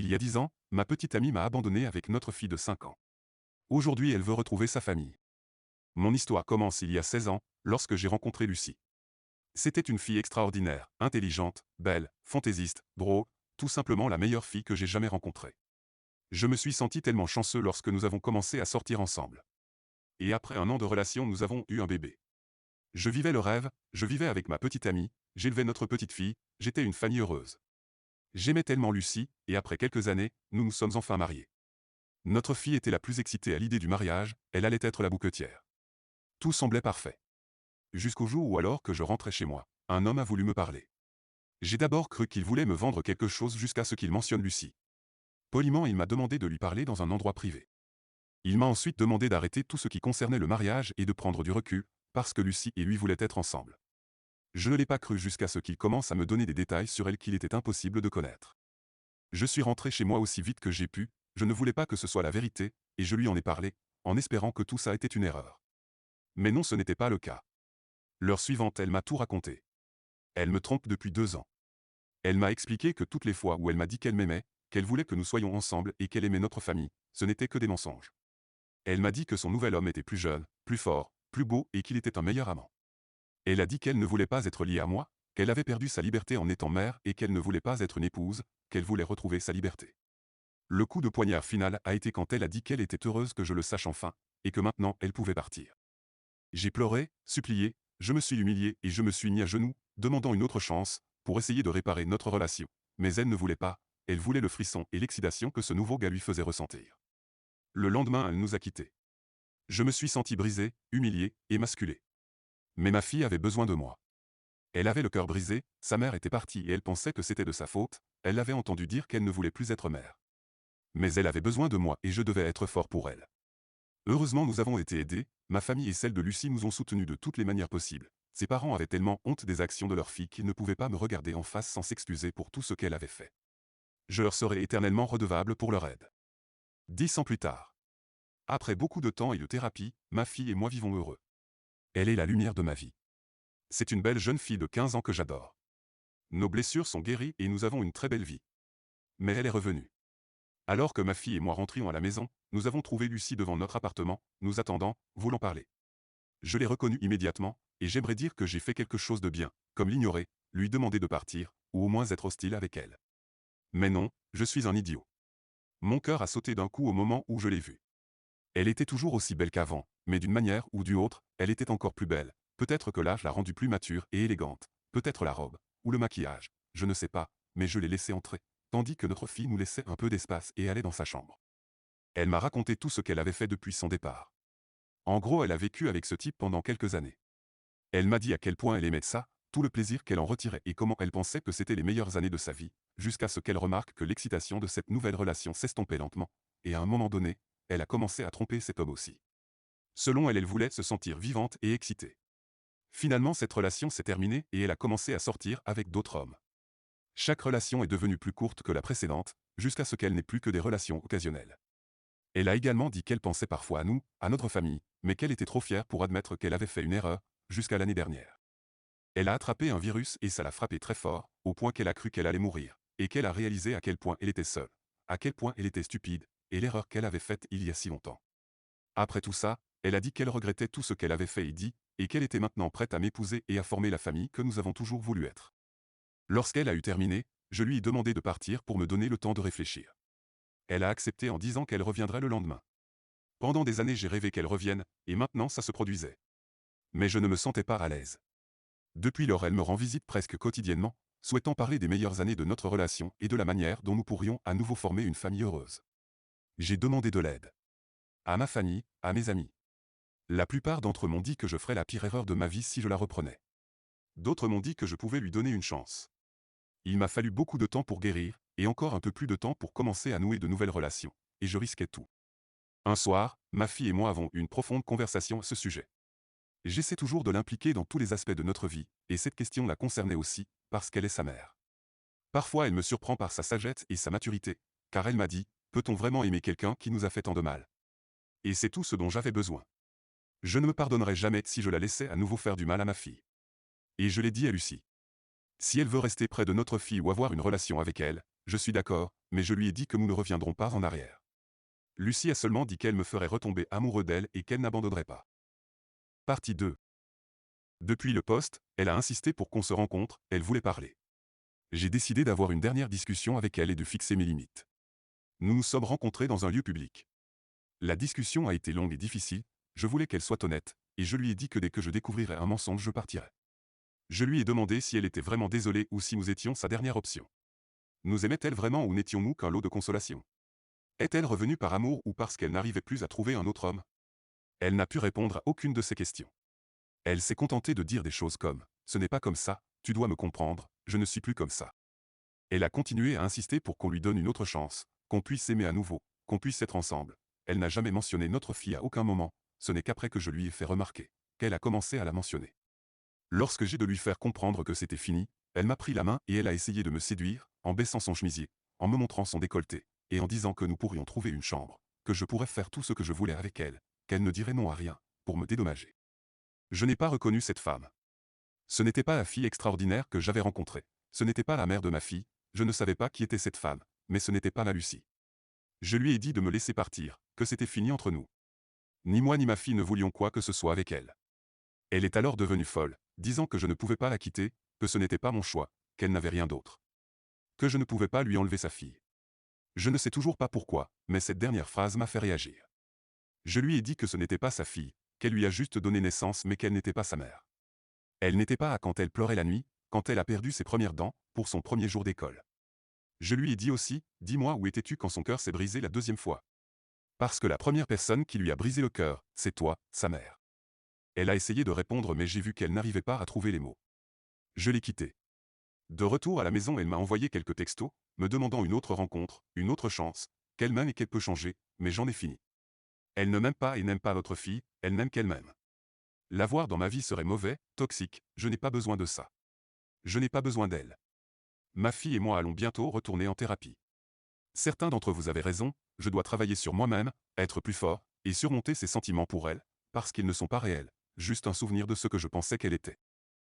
Il y a 10 ans, ma petite amie m'a abandonné avec notre fille de 5 ans. Aujourd'hui, elle veut retrouver sa famille. Mon histoire commence il y a 16 ans, lorsque j'ai rencontré Lucie. C'était une fille extraordinaire, intelligente, belle, fantaisiste, drôle, tout simplement la meilleure fille que j'ai jamais rencontrée. Je me suis senti tellement chanceux lorsque nous avons commencé à sortir ensemble. Et après un an de relation, nous avons eu un bébé. Je vivais le rêve, je vivais avec ma petite amie, j'élevais notre petite fille, j'étais une famille heureuse. J'aimais tellement Lucie, et après quelques années, nous nous sommes enfin mariés. Notre fille était la plus excitée à l'idée du mariage, elle allait être la bouquetière. Tout semblait parfait. Jusqu'au jour où, alors que je rentrais chez moi, un homme a voulu me parler. J'ai d'abord cru qu'il voulait me vendre quelque chose jusqu'à ce qu'il mentionne Lucie. Poliment, il m'a demandé de lui parler dans un endroit privé. Il m'a ensuite demandé d'arrêter tout ce qui concernait le mariage et de prendre du recul, parce que Lucie et lui voulaient être ensemble. Je ne l'ai pas cru jusqu'à ce qu'il commence à me donner des détails sur elle qu'il était impossible de connaître. Je suis rentré chez moi aussi vite que j'ai pu, je ne voulais pas que ce soit la vérité, et je lui en ai parlé, en espérant que tout ça était une erreur. Mais non, ce n'était pas le cas. L'heure suivante, elle m'a tout raconté. Elle me trompe depuis 2 ans. Elle m'a expliqué que toutes les fois où elle m'a dit qu'elle m'aimait, qu'elle voulait que nous soyons ensemble et qu'elle aimait notre famille, ce n'était que des mensonges. Elle m'a dit que son nouvel homme était plus jeune, plus fort, plus beau et qu'il était un meilleur amant. Elle a dit qu'elle ne voulait pas être liée à moi, qu'elle avait perdu sa liberté en étant mère et qu'elle ne voulait pas être une épouse, qu'elle voulait retrouver sa liberté. Le coup de poignard final a été quand elle a dit qu'elle était heureuse que je le sache enfin, et que maintenant elle pouvait partir. J'ai pleuré, supplié, je me suis humilié et je me suis mis à genoux, demandant une autre chance, pour essayer de réparer notre relation. Mais elle ne voulait pas, elle voulait le frisson et l'excitation que ce nouveau gars lui faisait ressentir. Le lendemain, elle nous a quittés. Je me suis senti brisé, humilié, émasculé. Mais ma fille avait besoin de moi. Elle avait le cœur brisé, sa mère était partie et elle pensait que c'était de sa faute, elle avait entendu dire qu'elle ne voulait plus être mère. Mais elle avait besoin de moi et je devais être fort pour elle. Heureusement, nous avons été aidés, ma famille et celle de Lucie nous ont soutenus de toutes les manières possibles. Ses parents avaient tellement honte des actions de leur fille qu'ils ne pouvaient pas me regarder en face sans s'excuser pour tout ce qu'elle avait fait. Je leur serai éternellement redevable pour leur aide. 10 ans plus tard. Après beaucoup de temps et de thérapie, ma fille et moi vivons heureux. Elle est la lumière de ma vie. C'est une belle jeune fille de 15 ans que j'adore. Nos blessures sont guéries et nous avons une très belle vie. Mais elle est revenue. Alors que ma fille et moi rentrions à la maison, nous avons trouvé Lucie devant notre appartement, nous attendant, voulant parler. Je l'ai reconnue immédiatement, et j'aimerais dire que j'ai fait quelque chose de bien, comme l'ignorer, lui demander de partir, ou au moins être hostile avec elle. Mais non, je suis un idiot. Mon cœur a sauté d'un coup au moment où je l'ai vue. Elle était toujours aussi belle qu'avant, mais d'une manière ou d'une autre, elle était encore plus belle. Peut-être que l'âge l'a rendue plus mature et élégante, peut-être la robe, ou le maquillage, je ne sais pas, mais je l'ai laissée entrer, tandis que notre fille nous laissait un peu d'espace et allait dans sa chambre. Elle m'a raconté tout ce qu'elle avait fait depuis son départ. En gros, elle a vécu avec ce type pendant quelques années. Elle m'a dit à quel point elle aimait ça, tout le plaisir qu'elle en retirait et comment elle pensait que c'était les meilleures années de sa vie, jusqu'à ce qu'elle remarque que l'excitation de cette nouvelle relation s'estompait lentement, et à un moment donné, elle a commencé à tromper cet homme aussi. Selon elle, elle voulait se sentir vivante et excitée. Finalement, cette relation s'est terminée et elle a commencé à sortir avec d'autres hommes. Chaque relation est devenue plus courte que la précédente, jusqu'à ce qu'elle n'ait plus que des relations occasionnelles. Elle a également dit qu'elle pensait parfois à nous, à notre famille, mais qu'elle était trop fière pour admettre qu'elle avait fait une erreur, jusqu'à l'année dernière. Elle a attrapé un virus et ça l'a frappée très fort, au point qu'elle a cru qu'elle allait mourir, et qu'elle a réalisé à quel point elle était seule, à quel point elle était stupide, et l'erreur qu'elle avait faite il y a si longtemps. Après tout ça, elle a dit qu'elle regrettait tout ce qu'elle avait fait et dit, et qu'elle était maintenant prête à m'épouser et à former la famille que nous avons toujours voulu être. Lorsqu'elle a eu terminé, je lui ai demandé de partir pour me donner le temps de réfléchir. Elle a accepté en disant qu'elle reviendrait le lendemain. Pendant des années j'ai rêvé qu'elle revienne, et maintenant ça se produisait. Mais je ne me sentais pas à l'aise. Depuis lors elle me rend visite presque quotidiennement, souhaitant parler des meilleures années de notre relation et de la manière dont nous pourrions à nouveau former une famille heureuse. J'ai demandé de l'aide. À ma famille, à mes amis. La plupart d'entre eux m'ont dit que je ferais la pire erreur de ma vie si je la reprenais. D'autres m'ont dit que je pouvais lui donner une chance. Il m'a fallu beaucoup de temps pour guérir, et encore un peu plus de temps pour commencer à nouer de nouvelles relations, et je risquais tout. Un soir, ma fille et moi avons eu une profonde conversation à ce sujet. J'essaie toujours de l'impliquer dans tous les aspects de notre vie, et cette question la concernait aussi, parce qu'elle est sa mère. Parfois elle me surprend par sa sagesse et sa maturité, car elle m'a dit, peut-on vraiment aimer quelqu'un qui nous a fait tant de mal? Et c'est tout ce dont j'avais besoin. Je ne me pardonnerai jamais si je la laissais à nouveau faire du mal à ma fille. Et je l'ai dit à Lucie. Si elle veut rester près de notre fille ou avoir une relation avec elle, Je suis d'accord, mais je lui ai dit que nous ne reviendrons pas en arrière. Lucie a seulement dit qu'elle me ferait retomber amoureux d'elle et qu'elle n'abandonnerait pas. Partie 2. Depuis le poste, elle a insisté pour qu'on se rencontre, elle voulait parler. J'ai décidé d'avoir une dernière discussion avec elle et de fixer mes limites. Nous nous sommes rencontrés dans un lieu public. La discussion a été longue et difficile, je voulais qu'elle soit honnête, et je lui ai dit que dès que je découvrirais un mensonge je partirais. Je lui ai demandé si elle était vraiment désolée ou si nous étions sa dernière option. Nous aimait-elle vraiment ou n'étions-nous qu'un lot de consolation? Est-elle revenue par amour ou parce qu'elle n'arrivait plus à trouver un autre homme? Elle n'a pu répondre à aucune de ces questions. Elle s'est contentée de dire des choses comme « Ce n'est pas comme ça, tu dois me comprendre, je ne suis plus comme ça ». Elle a continué à insister pour qu'on lui donne une autre chance, qu'on puisse s'aimer à nouveau, qu'on puisse être ensemble. Elle n'a jamais mentionné notre fille à aucun moment, ce n'est qu'après que je lui ai fait remarquer qu'elle a commencé à la mentionner. Lorsque j'ai de lui faire comprendre que c'était fini, elle m'a pris la main et elle a essayé de me séduire, en baissant son chemisier, en me montrant son décolleté, et en disant que nous pourrions trouver une chambre, que je pourrais faire tout ce que je voulais avec elle, qu'elle ne dirait non à rien, pour me dédommager. Je n'ai pas reconnu cette femme. Ce n'était pas la fille extraordinaire que j'avais rencontrée, ce n'était pas la mère de ma fille, je ne savais pas qui était cette femme, mais ce n'était pas la Lucie. Je lui ai dit de me laisser partir, que c'était fini entre nous. Ni moi ni ma fille ne voulions quoi que ce soit avec elle. Elle est alors devenue folle, disant que je ne pouvais pas la quitter, que ce n'était pas mon choix, qu'elle n'avait rien d'autre. Que je ne pouvais pas lui enlever sa fille. Je ne sais toujours pas pourquoi, mais cette dernière phrase m'a fait réagir. Je lui ai dit que ce n'était pas sa fille, qu'elle lui a juste donné naissance mais qu'elle n'était pas sa mère. Elle n'était pas à quand elle pleurait la nuit, quand elle a perdu ses premières dents, pour son premier jour d'école. Je lui ai dit aussi, dis-moi où étais-tu quand son cœur s'est brisé la deuxième fois. Parce que la première personne qui lui a brisé le cœur, c'est toi, sa mère. Elle a essayé de répondre mais j'ai vu qu'elle n'arrivait pas à trouver les mots. Je l'ai quittée. De retour à la maison, elle m'a envoyé quelques textos, me demandant une autre rencontre, une autre chance, qu'elle m'aime et qu'elle peut changer, mais j'en ai fini. Elle ne m'aime pas et n'aime pas votre fille, elle n'aime qu'elle m'aime. L'avoir dans ma vie serait mauvais, toxique, je n'ai pas besoin de ça. Je n'ai pas besoin d'elle. Ma fille et moi allons bientôt retourner en thérapie. Certains d'entre vous avez raison, je dois travailler sur moi-même, être plus fort, et surmonter ces sentiments pour elle, parce qu'ils ne sont pas réels, juste un souvenir de ce que je pensais qu'elle était.